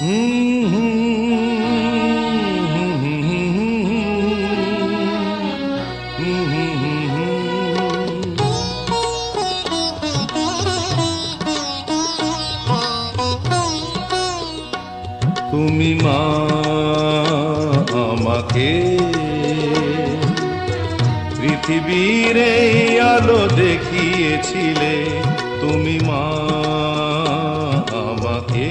তুমি মা আমাকে পৃথিবীর এই আলো দেখিয়েছিলে, তুমি মা আমাকে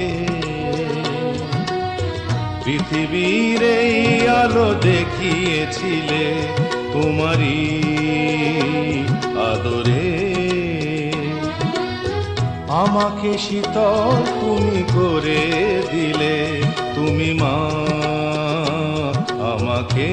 পৃথিবীর এই আলো দেখিয়েছিলে, তোমারই আদরে আমাকে শীতল তুমি করে দিলে, তুমি মা আমাকে।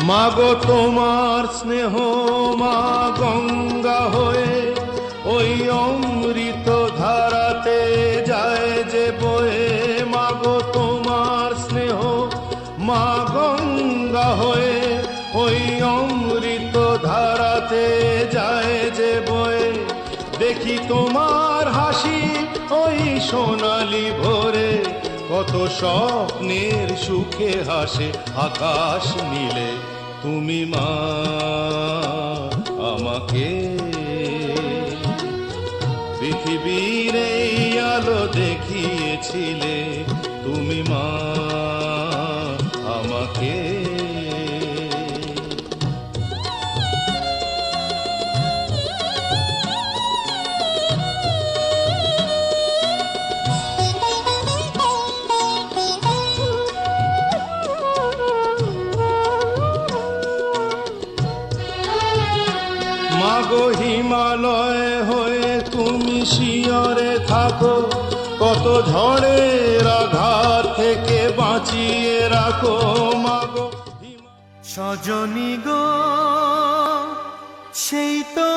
মাগো তোমার স্নেহ মা গঙ্গা হয়ে ওই অমৃত ধারাতে যায় যে বয়ে, মাগো তোমার স্নেহ মা গঙ্গা হয়ে ওই অমৃত ধারাতে যায় যে বয়ে, দেখি তোমার হাসি ওই সোনালি ভোরে, কত স্বপ্নের সুখে হাসে আকাশ নীলে, তুমি মা আমাকে পৃথিবীর এই আলো দেখিয়েছিলে, তুমি মা আমাকে। মাগো হিমালয় হয়ে তুমি শিয়রে থাকো, কত ঝড়ের আঘাত থেকে বাঁচিয়ে রাখো, মাগো সজনী গো সেই তো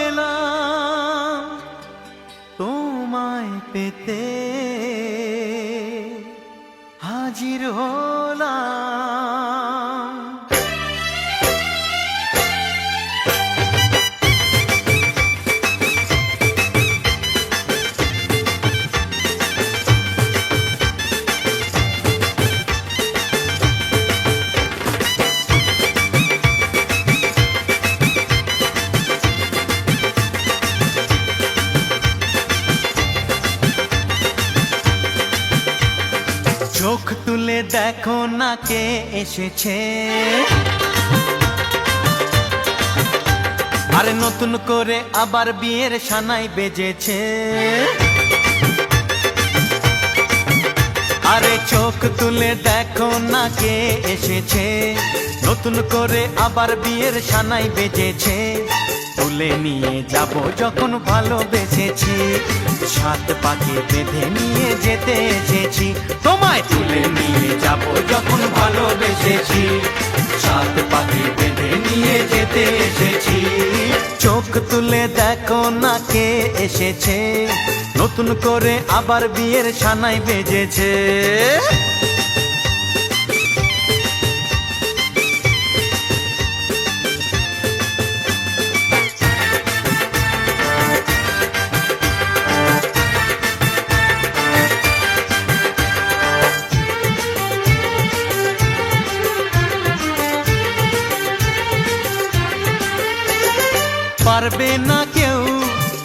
এলাম তোমায় পেতে, হাজির হলাম। চোখ তুলে দেখো না কে এসেছে, আরে নতুন করে আবার বিয়ের সানাই বেজেছে, আরে চোখ তুলে দেখো না কে এসেছে, নতুন করে আবার বিয়ের সানাই বেজেছে, তুলে নিয়ে যাব যখন ভালোবেসেছি, সাত পাকে বেঁধে নিয়ে যেতে এসেছি, তোমায় তুলে নিয়ে যাব যখন ভালোবেসেছি, সাত পাকে বেঁধে নিয়ে যেতে এসেছি। চোখ তুলে দেখো না কে এসেছে, নতুন করে আবার বিয়ের সানাই বেজেছে। পারবে না কেউ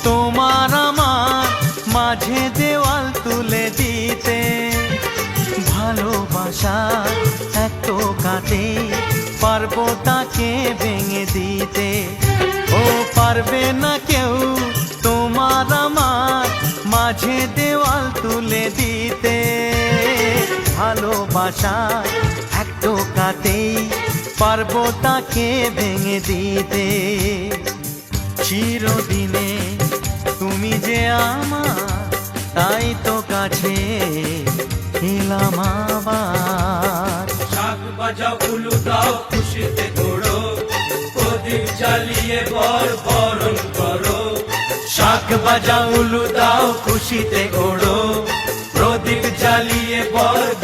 তোমার আমার মাঝে দেওয়াল তুলে দিতে, ভালোবাসা এত কাটে পারবো তাকে ভেঙে দিতে, ও পারবে না কেউ তোমার আমার মাঝে দেওয়াল তুলে দিতে, ভালোবাসা এত কাটে পারবো তাকে ভেঙে দিতে। চিরদিনে তুমি যে আমার, তাই তো কাছে এলাম আবার। শাক বাজাও উলু দাও খুশিতে ঘোড়ো, প্রদীপ জ্বালিয়ে বরণ করো। শাক বাজাও উলু দাও খুশিতে ঘোড়ো, জ্বালিয়ে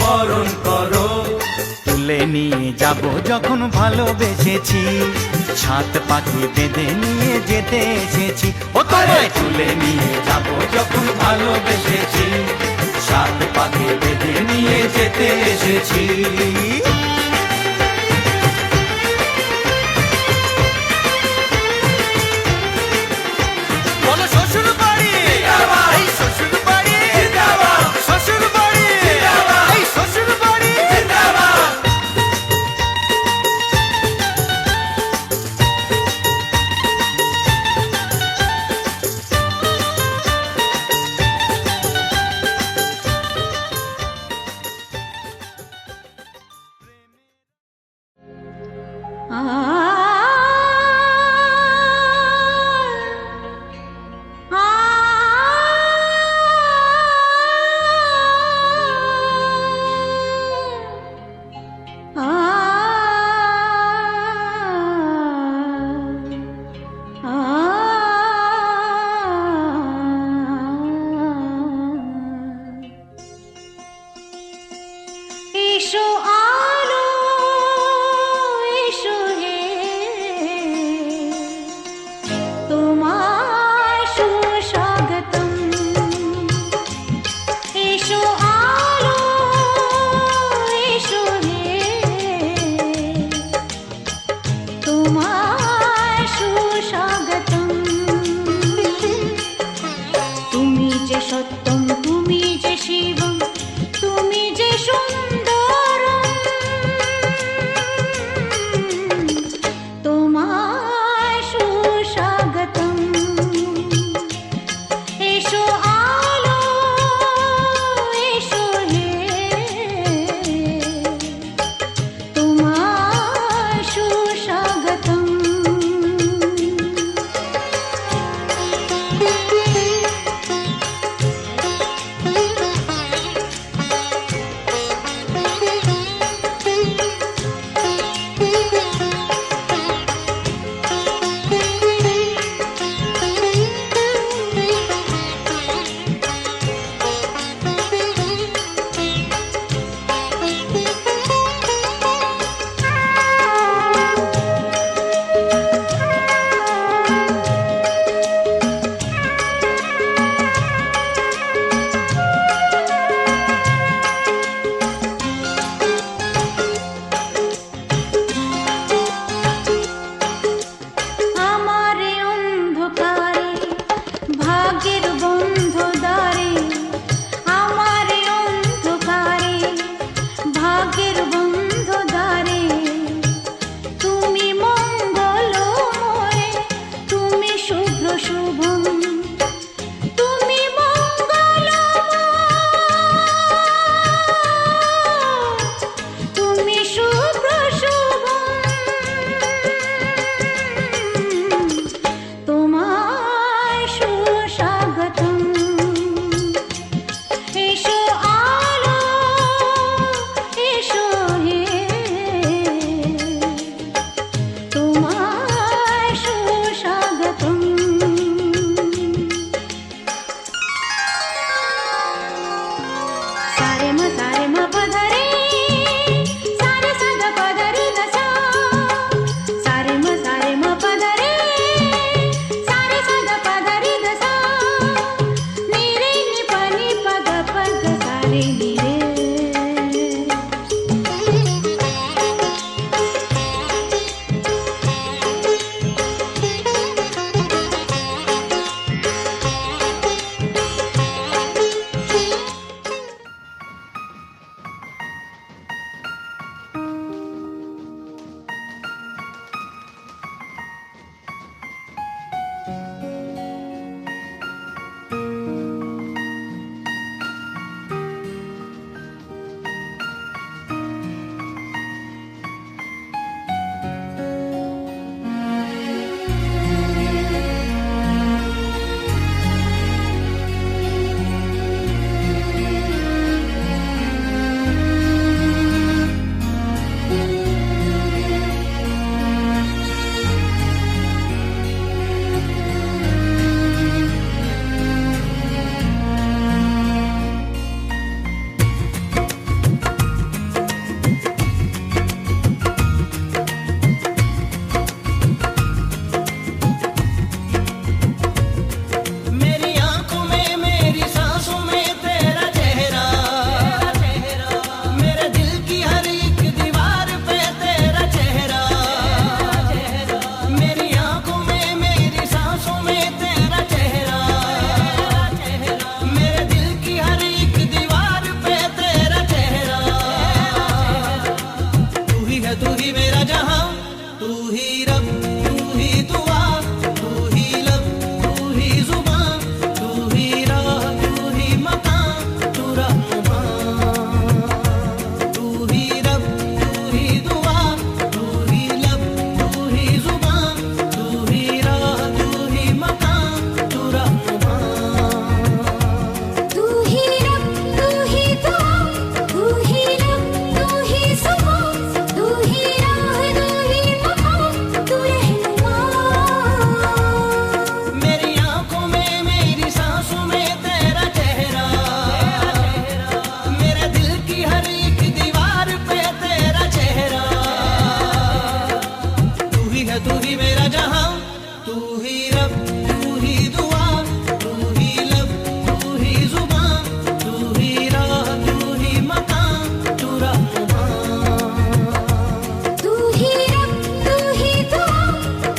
বরণ করো। তুলে নিয়ে যাব যখন ভালোবেসেছি, সাত পাখি বেঁধে নিয়ে যেতে এসেছি। ও তোমায় তুলে নিয়ে যাব যখন ভালোবেসেছি, সাত পাখি বেঁধে নিয়ে যেতে এসেছি। বলো শ্বশুর বাড়ি, এই শ্বশুর বাড়ি, শ্বশুর বাড়ি, এই শ্বশুর বাড়ি। मेरा जहां, तू ही रब, तू ही दुआ, तू ही लब, तू ही जुबान, तू ही राह, तू ही मकान, तू रहनुमा। तू ही रब, तू ही दुआ,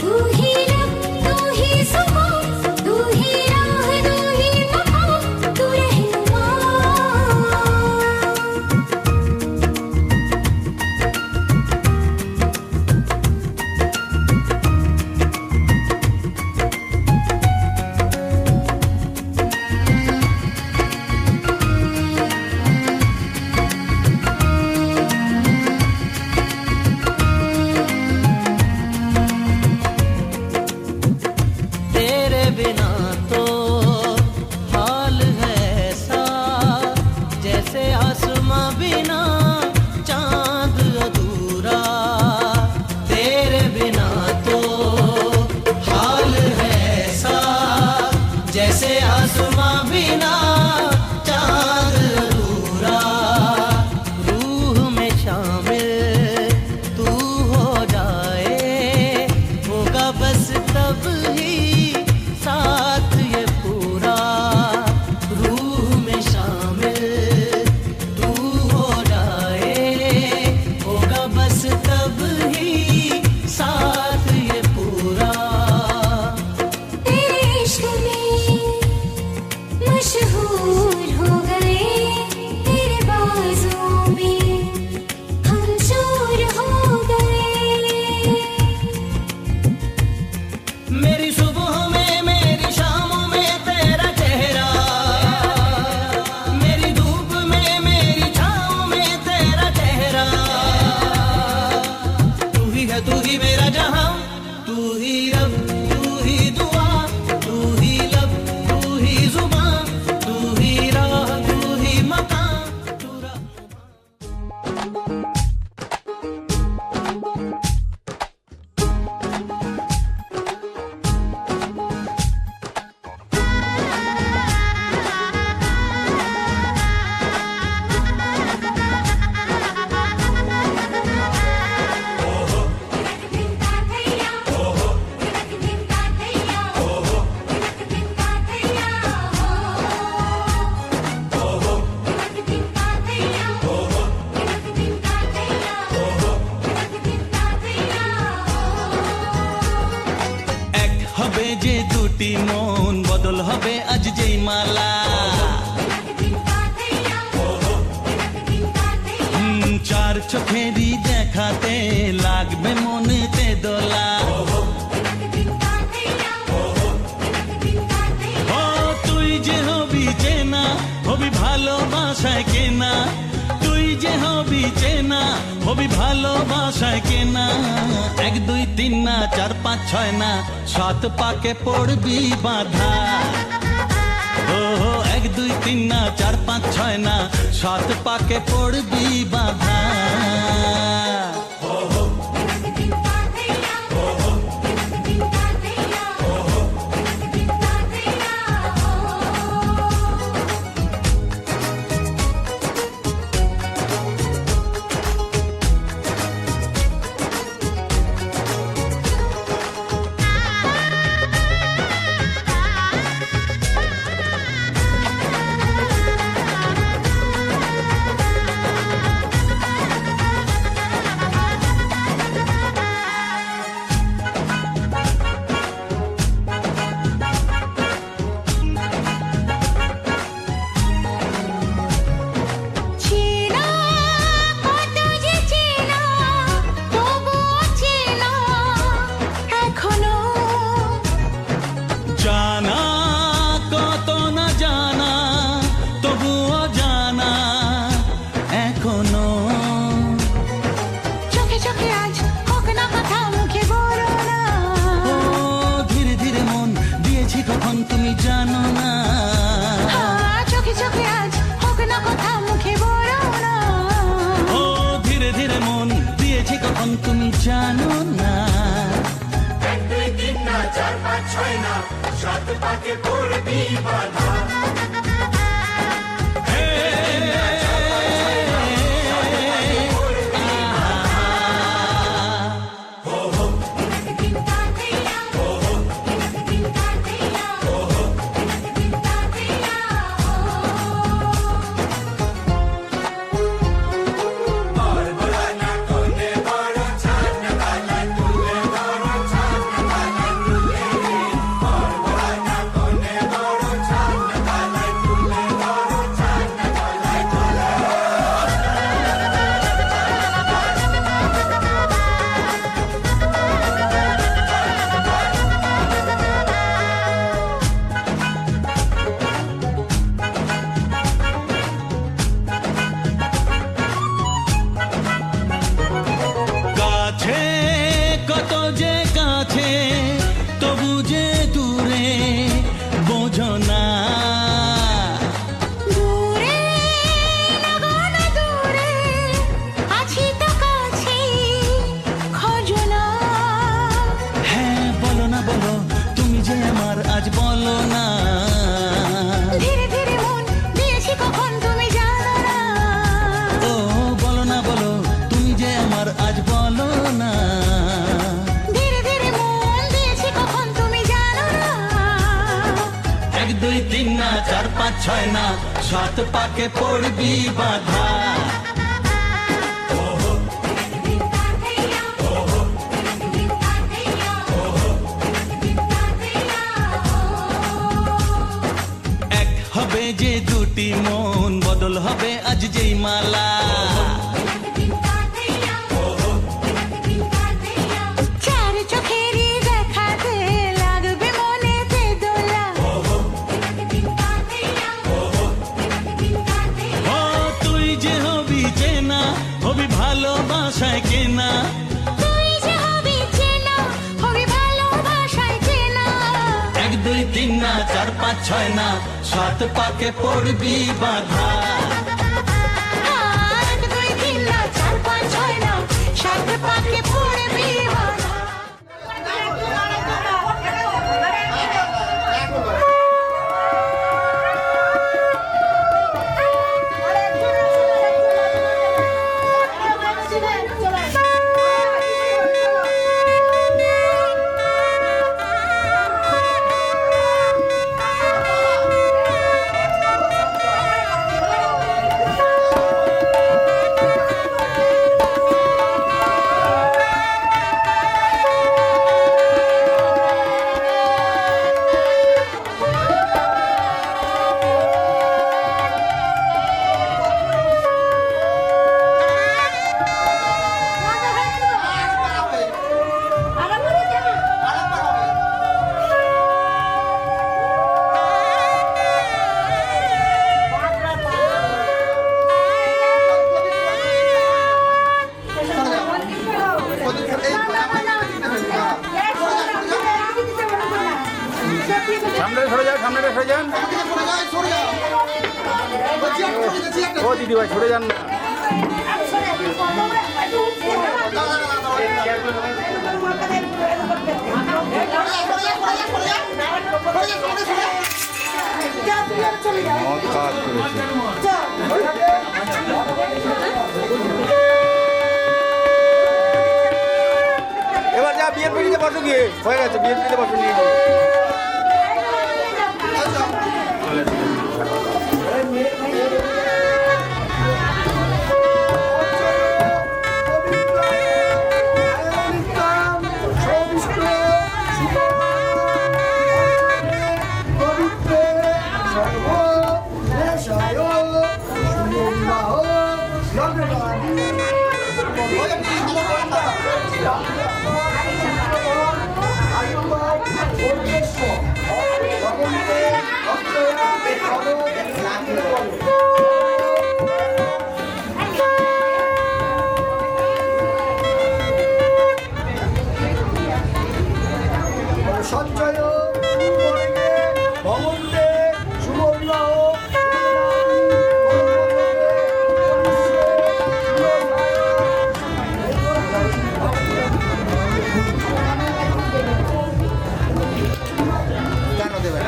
तू ही लब, तू ही जुबान, तू ही राह, तू ही मकान, तू रहनुमा। तेरे बिना तो हाल है ऐसा, जैसे आसमां बिना चांद अधूरा। तेरे बिना तो हाल है ऐसा, जैसे आसमां बिना चांद अधूरा। रूह में शामिल तू हो जाए, होगा बस तब ही साथ ये पूरा। रूह में शामिल तू हो जाए, होगा बस तब ही साथ ये पूरा। तेरे इश्क में मशहूर हो गए, तेरे बाजों में हम चूर हो गए। मेरी सुबह में, मेरी शामों में तेरा चेहरा, मेरी धूप में, मेरी छाँव में तेरा चेहरा। तू ही है, तू ही मेरा जहां, तू ही रब, तू ही दुआ, तू ही लब, तू ही जुबान, तू ही राह, तू ही मकान, तू रहनुमा। এক হবে যে দুটি মন, বদল হবে আজ যেই মালা। চার চোখেরই দেখাতে লাগবে মনেতে দোলা। ও তুই যে হবি চেনা, হবি ভালোবাসায় কেনা। তুই যে হবি চেনা, হবি ভালোবাসায় কেনা। 1 2 3 না 4 5 6 না, 7 পাকে পড়বি বাধা। ও 1 2 3 না 4 5 6 না, 7 পাকে পড়বি বাধা। জানো না। 1 2 3 না 4 5 6 না 7 পাকে পড়বি বাধা। Thank you. আজ বলো না। ধীরে ধীরে মন দিয়েছি কখন তুমি জানো না। ও বলো না বলো তুমি যে আমার আজ বলো না। ধীরে ধীরে মন দিয়েছি কখন তুমি জানো না। 1 2 3 না 4 5 6 না 7 পাকে পড়বি বাধা। এক হবে যে দুটি মন বদল হবে আজ যেই মালা। চার চোখেরই দেখাতে লাগবে মনেতে দোলা। ও তুই যে হবি চেনা হবি ভালোবাসায় কেনা। তুই যে হবি চেনা হবি ভালোবাসায় চেনা। 1 2 3 না 4 5 6 না 7 পাকে পড়বি বাধা। 1 2 3 না 4 5 6 না 7 পাকে পড়বি বাধা। সামনে সরে যান, সামনে সরে যান। ও দিদি ভাই সরে যান না। মদ কাজ করেছে। এবার যা বিয়ের পিড়িতে বসো গিয়ে হয়ে গেছে, বিয়ের পিড়িতে বসো নিয়ে গিয়ে। সঞ্চয় ভবন্দে সুবর্ণ কেন দেবে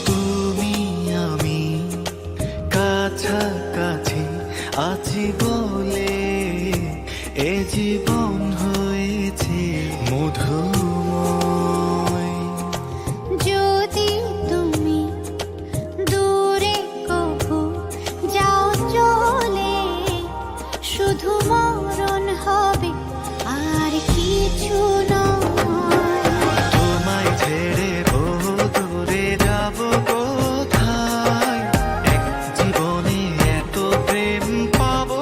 তুমি আমি কাছাকাছি আছি বলে এ জীবন হয়েছে মধুময়। যদি তুমি দূরে কভু যাও চলে, শুধু মরণ হবে আর কিছু নয়। তোমায় ছেড়ে বহু দূরে যাব কোথায়, এক জীবনে এত প্রেম পাবো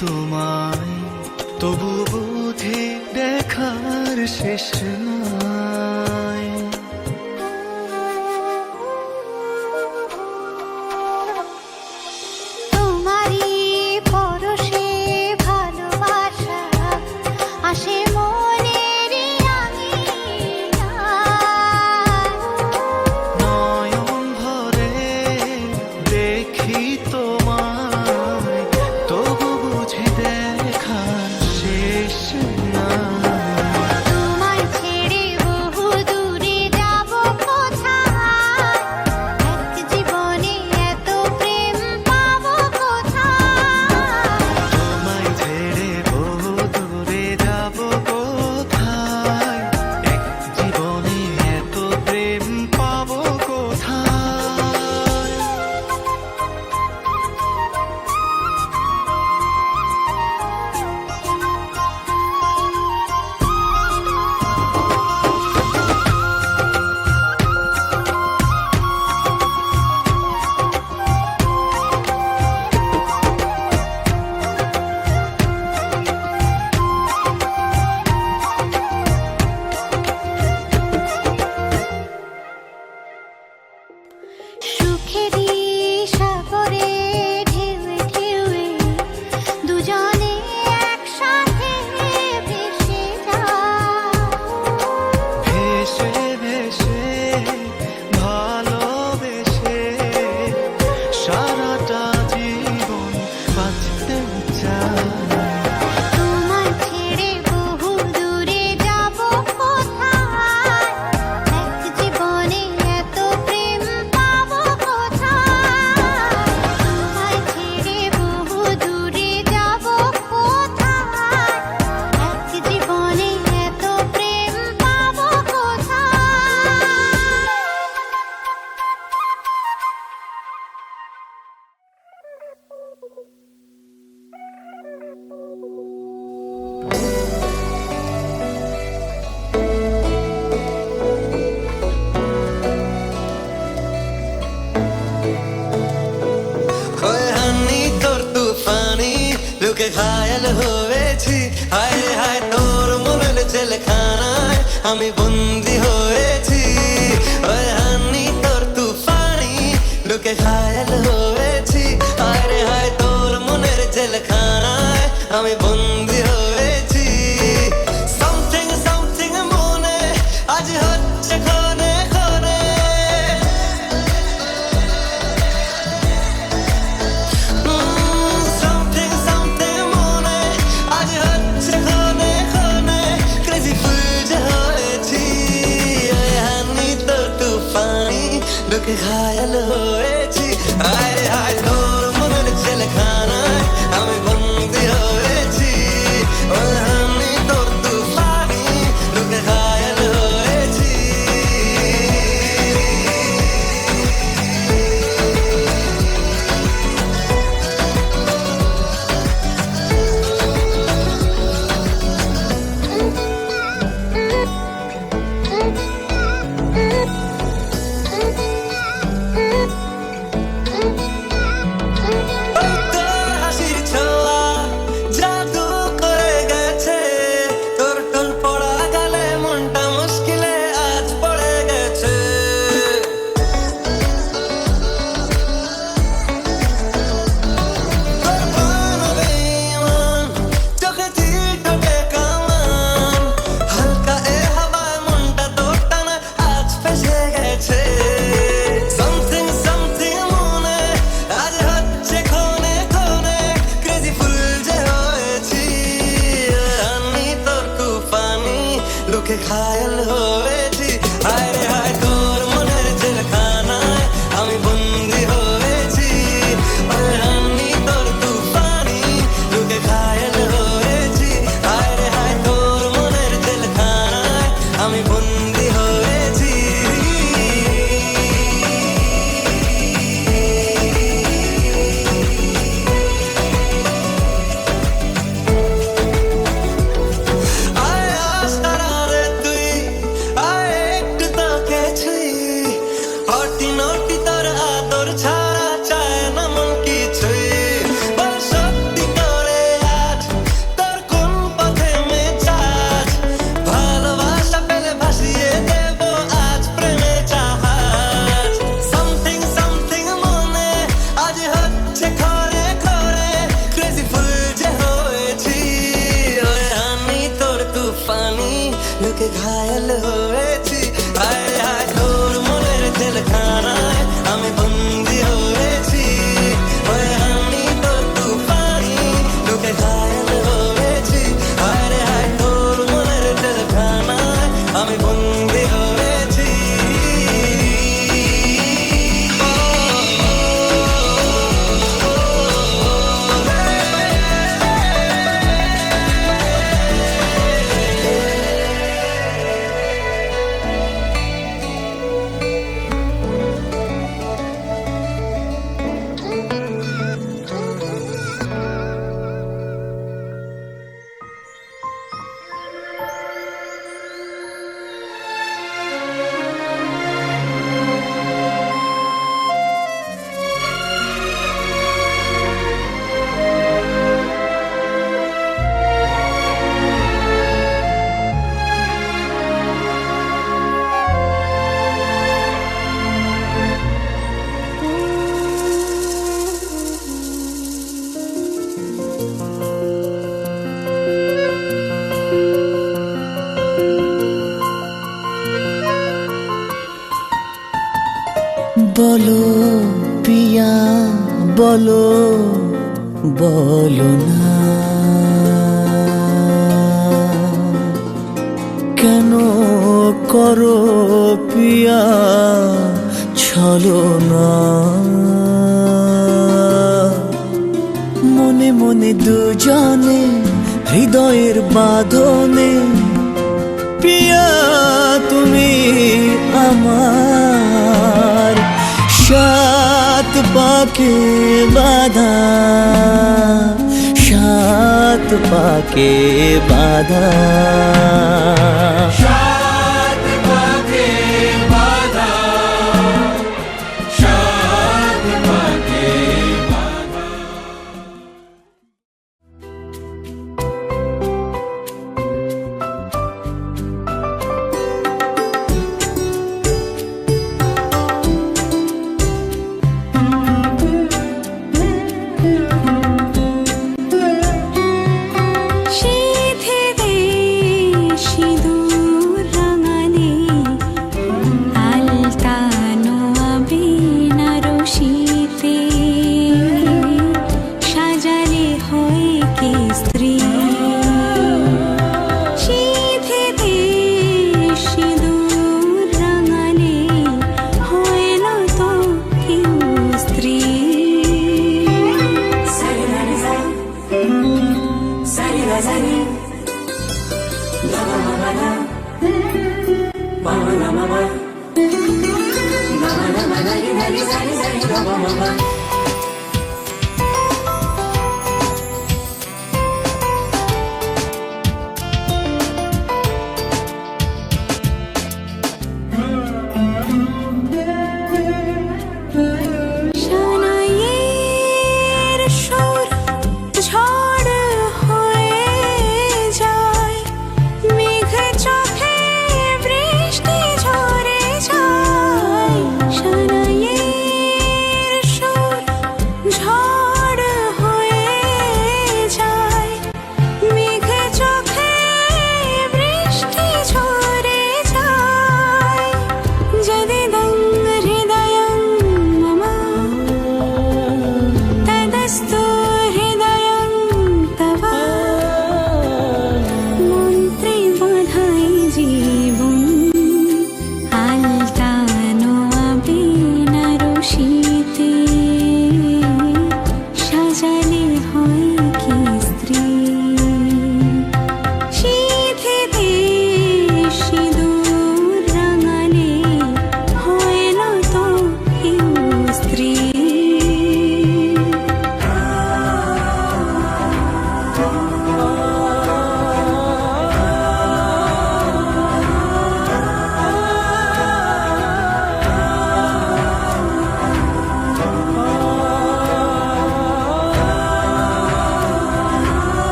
তোমায়, তবু বুঝি দেখার শেষ নাই। তোমারই পরশে ভালোবাসা আসে মনের আঙিনায়। নয়ন ভরে দেখি তোমায়, তবু বুঝি দেখার শেষ নাই। তোমায় ছেড়ে বহু দূরে যাব কোথায়, এক জীবনে এত প্রেম পাবো কোথায়। তোমায় ছেড়ে বহু দূরে যাব কোথায়, এক জীবনে এত প্রেম পাবো কোথায়। সুখেরই সাগরে ঢেউয়ে ঢেউয়ে দুজনে একসাথে ভেসে যায়। ভেসে ভেসে ভালোবেসে সারাটা জীবন বাঁচতে চাই। তোমায় ছেড়ে বহু দূরে যাব কোথায়, এক জীবনে এত প্রেম পাবো কোথায়। তোমায় ছেড়ে বহু দূরে যাব কোথায়, এক জীবনে এত প্রেম পাবো কোথায়। ওই হানি তোর তুফানি লোকে ঘায়াল হয়েছি, হায় হায় তোর মনের জেলখানায় আমি বন্দি হয়েছি। ওই হানি তোর তুফানি লোকে ঘায়াল হয়েছি, হায় হায় তোর মনের জেলখানায় আমি বন্দি হয়েছি। সামথিং সামথিং মনে আজ হচ্ছে ক্ষণে ক্ষণে, something something মনে আজ হচ্ছে ক্ষণে ক্ষণে, crazy ফুল যে হয়েছি। ওই হানি তোর তুফানি লোকে ঘায়াল হয়েছি, হায় হায় তোর মনের জেলখানায় আমি বন্দি হয়েছি। ওই হানি তোর তুফানি লোকে ঘায়াল হয়েছি। তোর হাসির ছোঁয়া জাদু করে গেছে, তোর টোল পড়া গালে মনটা মুশকিলে আজ পড়ে গেছে। তোর প্রাণ বেঈমান, চোখে তীর টোকে কামান, হালকা এ হাওয়ায় মনটা তোর টানা আজ ফেসে গেছে। সামথিং সামথিং মনে আজ হচ্ছে ক্ষণে ক্ষণে, ক্রেজি ফুল যে হয়েছি। আমি তোর তুফানি লোকে ঘায়াল হয়েছি, হায় রে হায় তোর মনের জেলখানায় আমি বন্দি হয়েছি। আমি তোর তুফানি লোকে ঘায়াল হয়েছি, হায় রে হায় তোর মনের জেলখানায় আমি বন্দি হয়েছি। আয় আশারা রে তুই বলো পিয়া বলো বলো না কেন করো পিয়া ছলনা মনে মনে দুজনে হৃদয়ের বাঁধনে পিয়া তুমি আমার সাত পাকে বাঁধা সাত পাকে বাঁধা সাত পাকে বাঁধা, সাত পাকে বাঁধা। শীতে দে সিঁদুর রাঙানে আলতানো বেনারসিতে সাজালে হয় কে স্ত্রী শীতে দে সিঁদুর রাঙানে হয় না তো কেউ স্ত্রী শানাইয়ের সুর ঝড় হয়ে যায় মেঘ চোখে বৃষ্টি ঝরে যায় শানাইয়ের সুর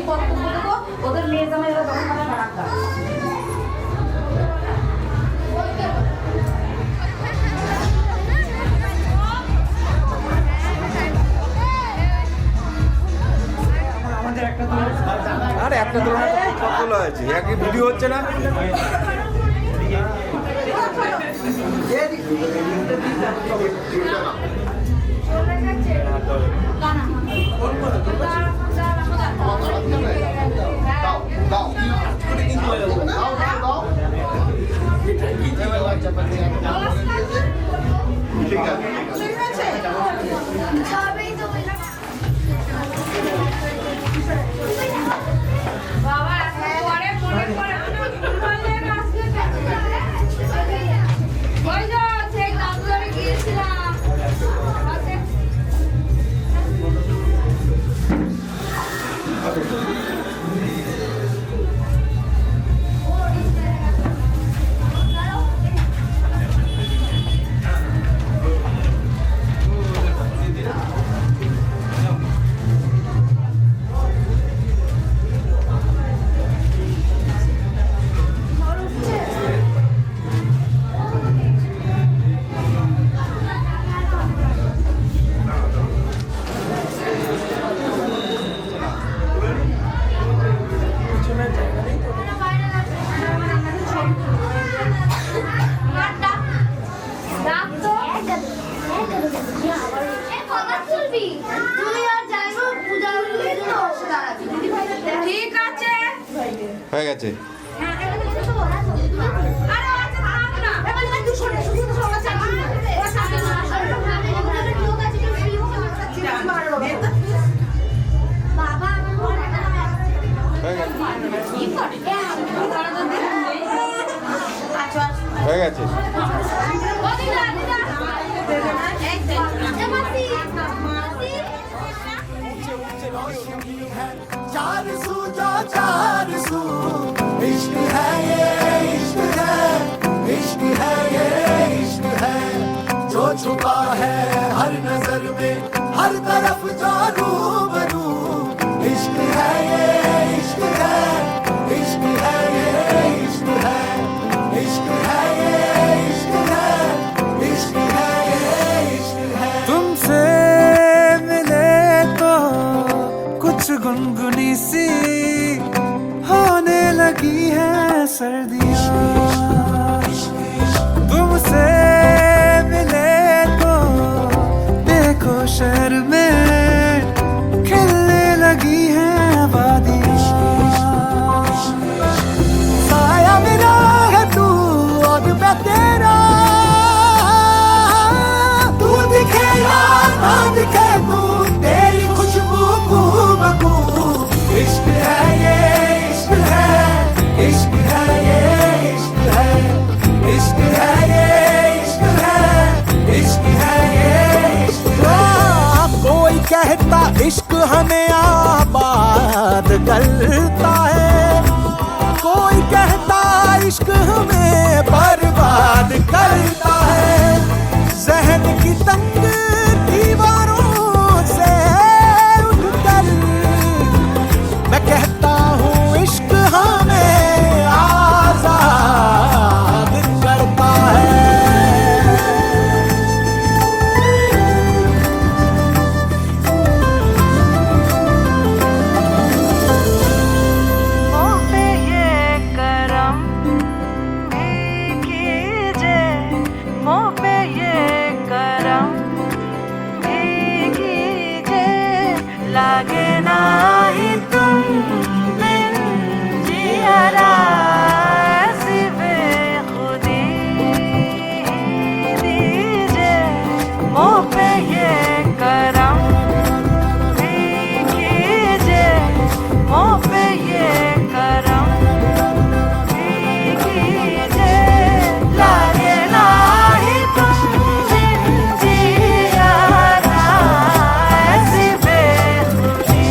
বক্তব্য দেবো ওদের মেয়ে জামাই ওরা যখন মানে ভাড়া আরে একটা তুলনা কতগুলো আছে একই ভিডিও হচ্ছে না হয়ে গেছে হয়ে গেছে इश्क है ये इश्क है इश्क है ये इश्क है जो छुपा है हर नजर में हर तरफ जो रूबरू इश्क है ये इश्क है इश्क है ये इश्क है इश्क है ये इश्क है इश्क है ये इश्क है तुमसे मिले तो कुछ गुनगुनी सी होने लगी है सर्दियाँ तुमसे मिले तो देखो शहर में खिलने लगी है वादियाँ साया मेरा है तू और मैं तेरा तू दिखे या ना दिखे तू तेरी खुशबू बू इश्क है ये इश्क है इश्क है ये इश्क है इश्क है ये इश्क है इश्क है ये इश्क है कोई कहता इश्क हमें आबाद करता है कोई कहता इश्क हमें बर्बाद करता है जहन की तंग दीवारों से उठकर मैं कहता हूँ इश्क हमें आजाद करता है मोहे ये करम भी कीजिए मोहे ये करम भी कीजिए लागे ना ही तुम बिन जियारा ऐसी बेखुदी दीजिए मोहे ये करम भी कीजिए मोहे ये करम भी कीजिए लागे ना ही तुम बिन जियारा ऐसी बेखुदी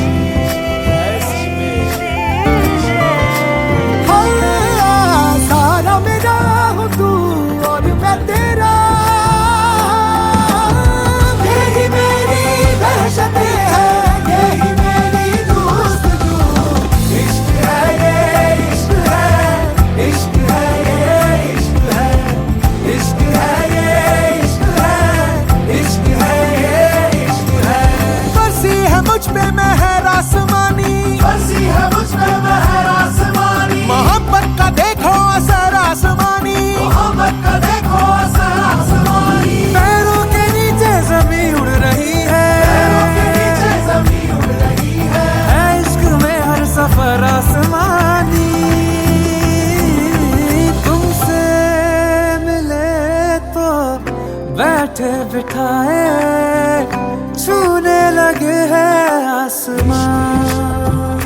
माथे बिठाए छूने लगे हैं आसमान।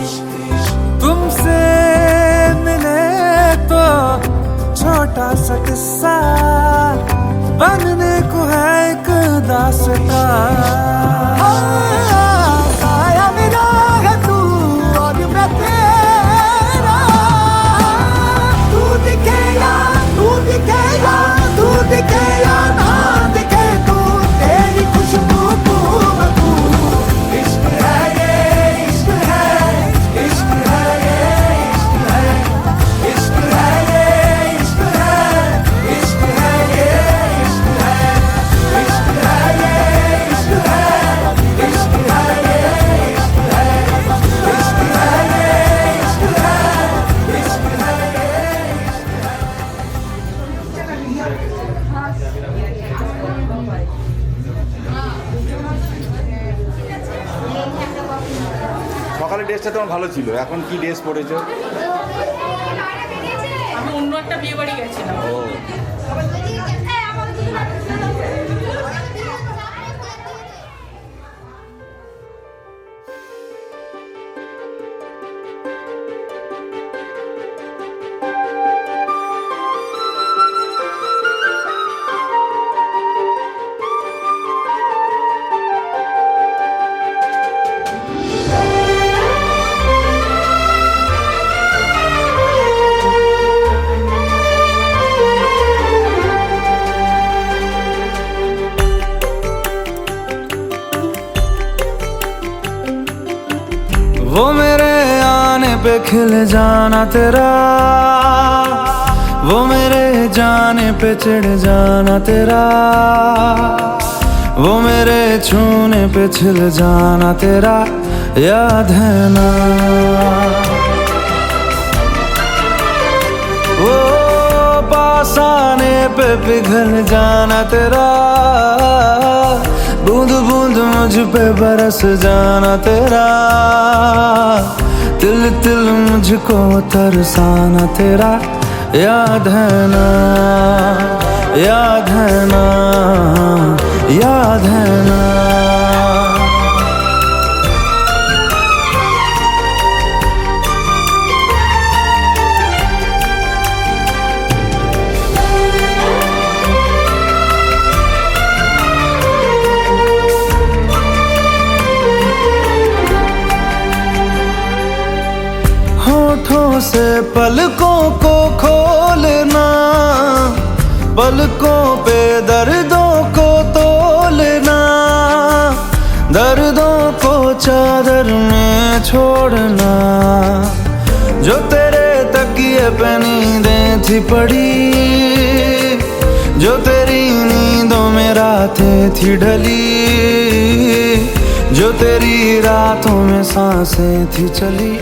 तुमसे मिले तो छोटा सा किस्सा बनने को है एक दास्तां। साया मेरा है तू और मैं तेरा, तू दिखे या तू दिखे या तू दिखे या ना दिखे तू, तेरी खुशबू तू बदू। इश्क है ये इश्क है, इश्क है ये इश्क है, इश्क है ये इश्क है, इश्क है ये इश्क है, इश्क है ये इश्क है, इश्क है ये इश्क है, इश्क है ये इश्क है, इश्क है ये। সকালে ড্রেসটা তোমার ভালো ছিল, এখন কি ড্রেস পরেছো? আমি অন্য একটা বিয়ে বাড়ি গেছিলাম। वो मेरे आने पे खिल जाना तेरा, वो मेरे जाने पे चिढ़ जाना तेरा, वो मेरे छूने पे छिल जाना तेरा, याद है ना? वो पास आने पे पिघल जाना तेरा, बूंद बूंद मुझ पे बरस जाना तेरा, तिल तिल मुझको तरसाना तेरा, याद है ना? याद है ना? याद है ना? होठों से पलकों को खोलना, पलकों पे दर्दों को तोलना, दर्दों को चादर में छोड़ना, जो तेरे तकिए पे नींदें थी पड़ी, जो तेरी नींदों में रातें थी ढली, जो तेरी रातों में सांसें थी चली,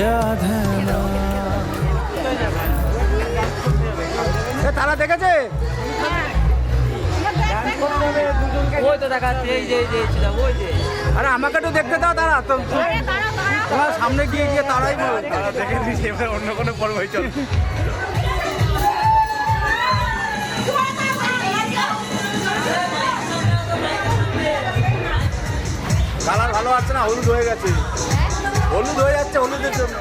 याद है ना? তারা দেখেছে ওই তো দেখাচ্ছে, এই যে ওই যে। আরে আমাকে একটু দেখতে দাও, তারা তো তোমার সামনে গিয়ে গিয়ে তারাই তারা দেখে দিয়েছে, এবার অন্য কোনো পর্ব চল। কালার ভালো আসছে না, হলুদ হয়ে গেছে, হলুদ হয়ে যাচ্ছে, হলুদের জন্য।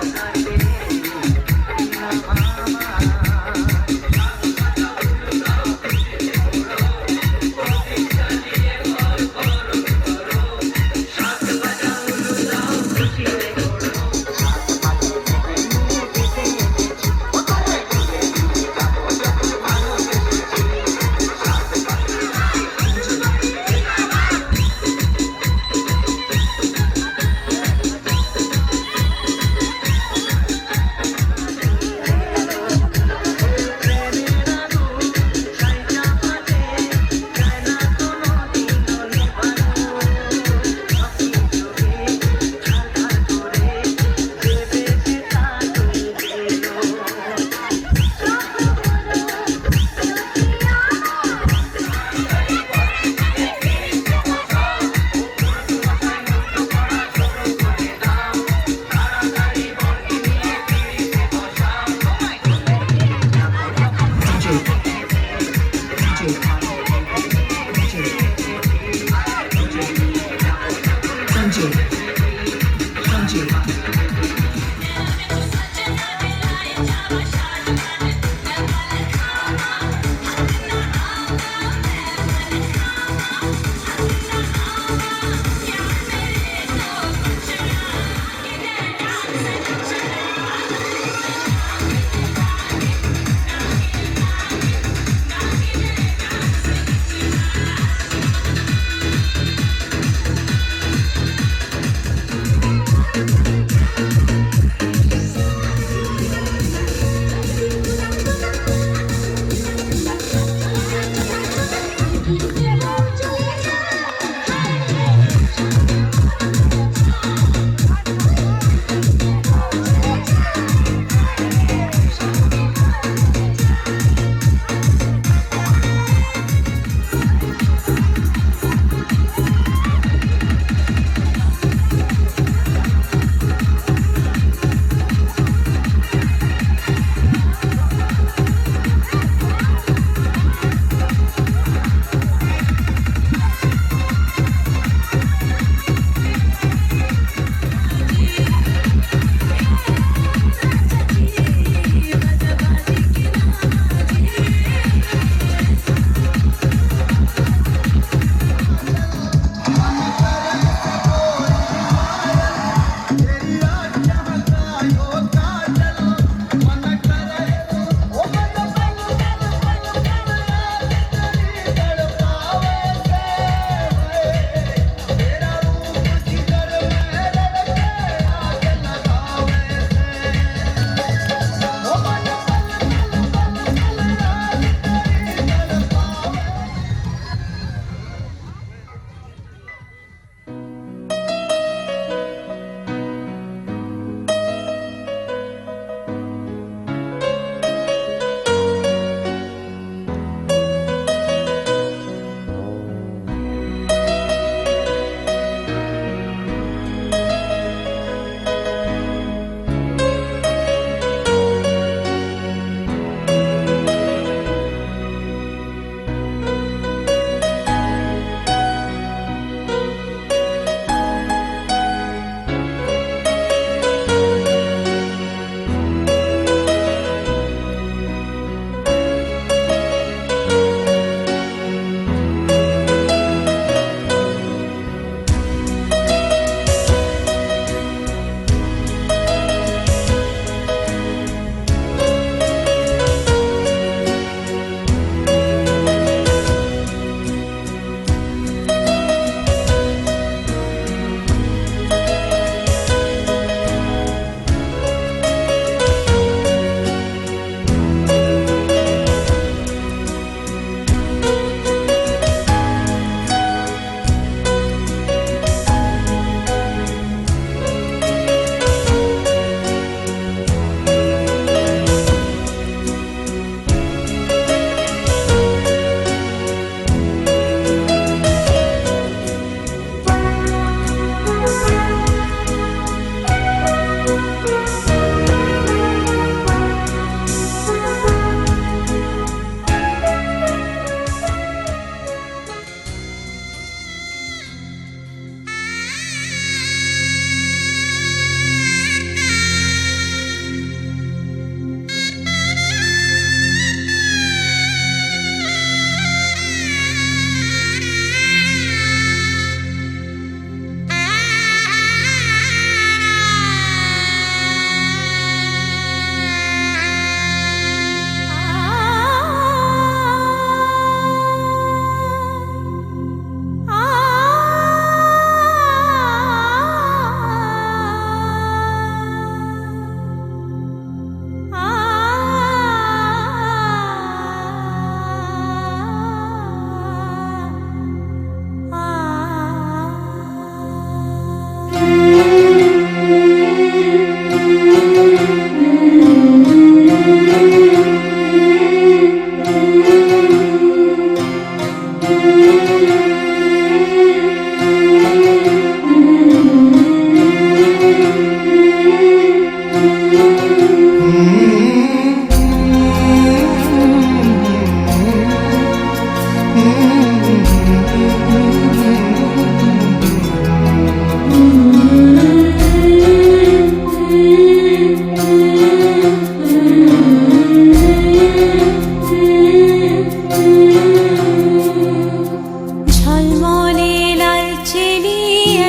ঝলমলে লাল চেলি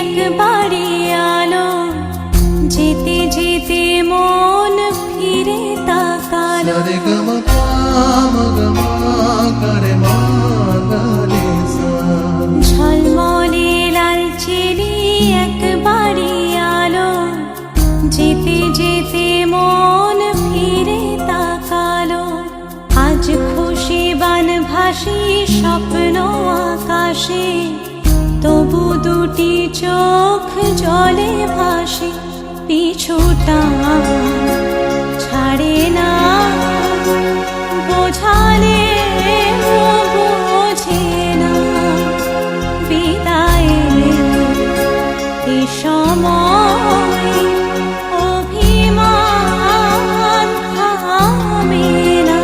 একবারে আলো, যেতে যেতে মন ফিরে তাকালো। ঝলমলে লাল চেলি একবারে আলো, যেতে যেতে মন ফিরে তাকালো। আজ খুশি বান ভাসি স্বপ্ন আকাশে, তবু দুটি চোখ জলে ভাসে। পিছুটা ছাড়ে না, বোঝালে বোঝে না। বিদায়ের এই সময় অভিমান থামে না।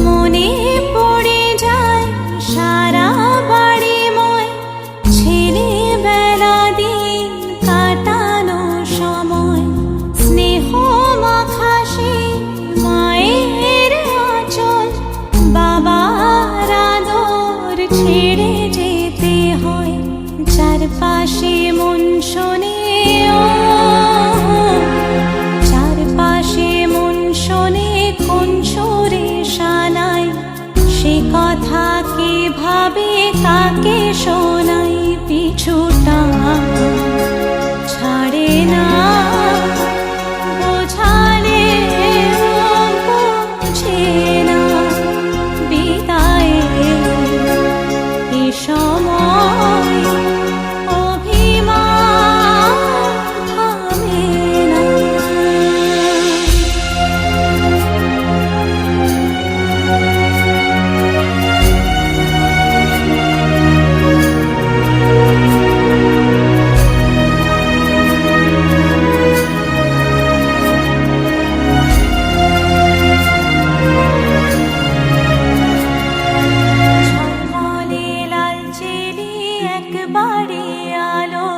মনে পড়ে যায় সারা বাড়িময়, ছেলেবেলা দিন কাটানো সময়। স্নেহ মাখাসে মায়ের আঁচল, বাবার আদর ছেড়ে যেতে হয়। চারপাশে মন শোনে চারপাশে মন শোনে কোন সুরে শানায়। সে কথা কে ভাবে কাকে শোনাই। পিছুটা ছাড়ে না, বোঝালে বোঝে না। বিদায়ের এ সময় অভিমান থামে না। ঝলমলে লাল চেলি একবারে আলো,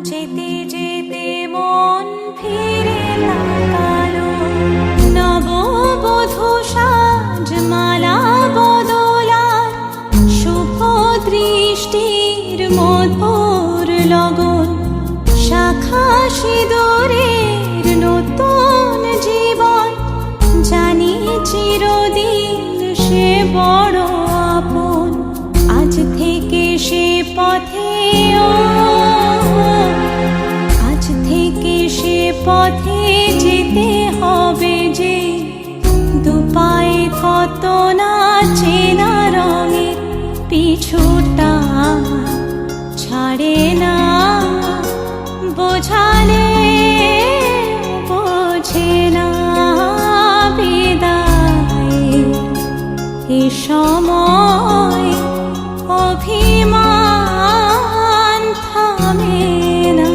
যেতে যেতে মন ফিরে তাকালো। নববধূ সাজ মালা বদলার, শুভ দৃষ্টির মধুর লগন। শাখা সিঁদুরের নতুন জীবন, জানি চিরদিন সে বড় আপন। আজ থেকে সে পথে আজ থেকে সে পথে যেতে হবে যে। দুপায়ে কত না চেনা রঙের, পিছুটা ছাড়ে না। বোঝালে বোঝে না। বিদায়ের এ সময় অভিমান থামে না।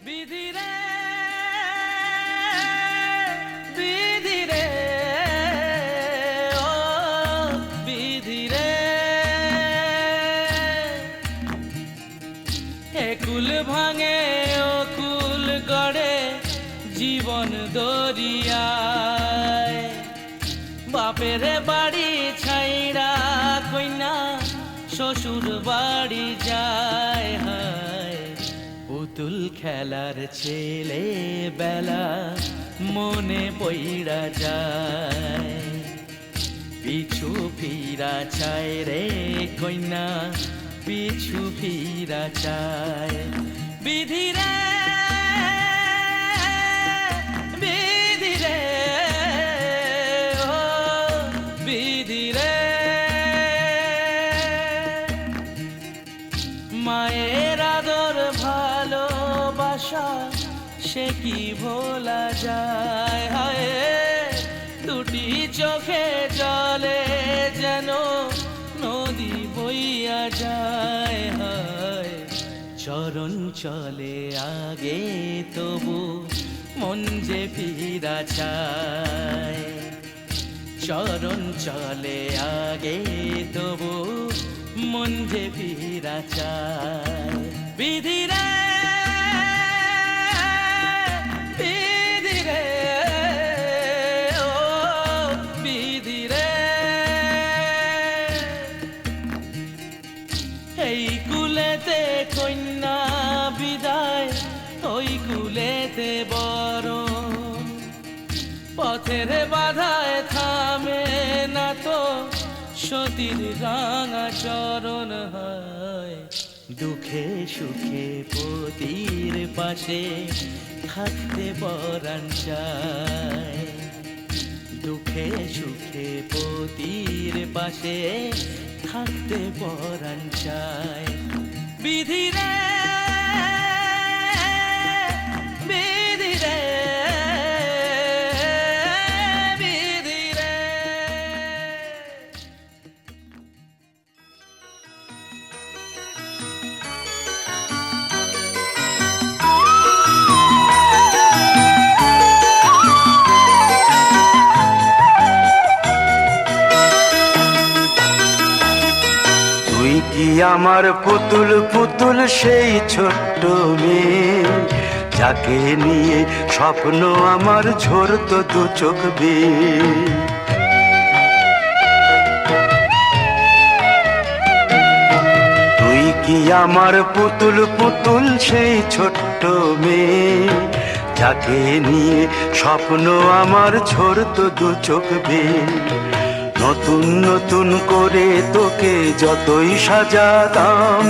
বিধি রে, বিধি রে, ও বিধি রে। একুল ভাঙে ও কুল গড়ে জীবন দরিয়ায়। বাপের বাড়ি ছাইরা কইনা শ্বশুর বাড়ি যায়। হায় পুতুল খেলার ছেলে বেলা মনে পইড়া যায়, পিছু ফিরা চায় রে কইনা, পিছু ফিরা চায়। বিধি রে বিধি রে ও বিধি রে, মায়ের আদর ভালোবাসা সে কি ভোলা যায়, হায় দুটি চোখে জলে যেন নদী বইয়া যায়, হায় চরণ চলে আগে তবু মন যে ফিরা চায়, চরণ চলে আগে তবু মন যে ফিরা চায়। বিধি রে বিধি রে ও বিধি রে, এই কুলেতে কন্যা বিদায়, ওই কুলেতে বড়, পথের বাধায় থামে না তো সতীর রাঙা চরণ, হয় দুঃখে সুখে পতির পাশে থাকতে পরাণ চায়, দুঃখে সুখে পতির পাশে থাকতে পরাণ চায়। বিধি রে বিধি রে বিধি রে। তুই কি আমার পুতুল পুতুল সেই ছোট্ট মেয়ে, যাকে নিয়ে স্বপ্ন আমার ঝরতো দু চোখ বেয়ে। তুই কি আমার পুতুল পুতুল সেই ছোট্ট মেয়ে, যাকে নিয়ে স্বপ্ন আমার ঝরতো দু চোখ বেয়ে। নতুন নতুন করে তোকে যতই সাজাতাম,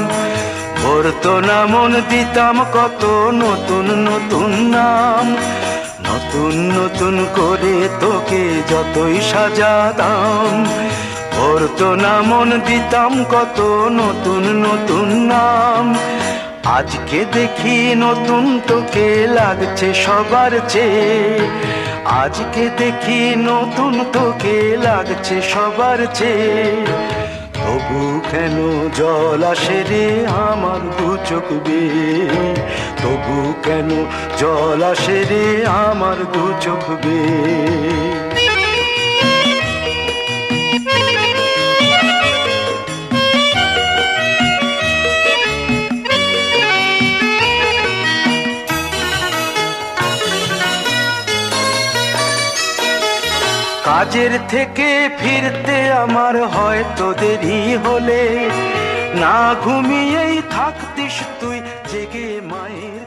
ভরতো না মন দিতাম কত নতুন নতুন নাম। নতুন নতুন করে তোকে যতই সাজাতাম, ভরতো না মন দিতাম কত নতুন নতুন নাম। আজকে দেখি নতুন তোকে লাগছে সবার চেয়ে, আজকে দেখি নতুন তোকে লাগছে সবার চেয়ে। তবু কেন জল আসে রে আমার দু চোখ বেয়ে, তবু কেন জল আসে রে আমার দু চোখ বেয়ে। কাজের থেকে ফিরতে আমার হয়তো দেরি হলে, না ঘুমিয়েই থাকতিস তুই জেগে মায়ের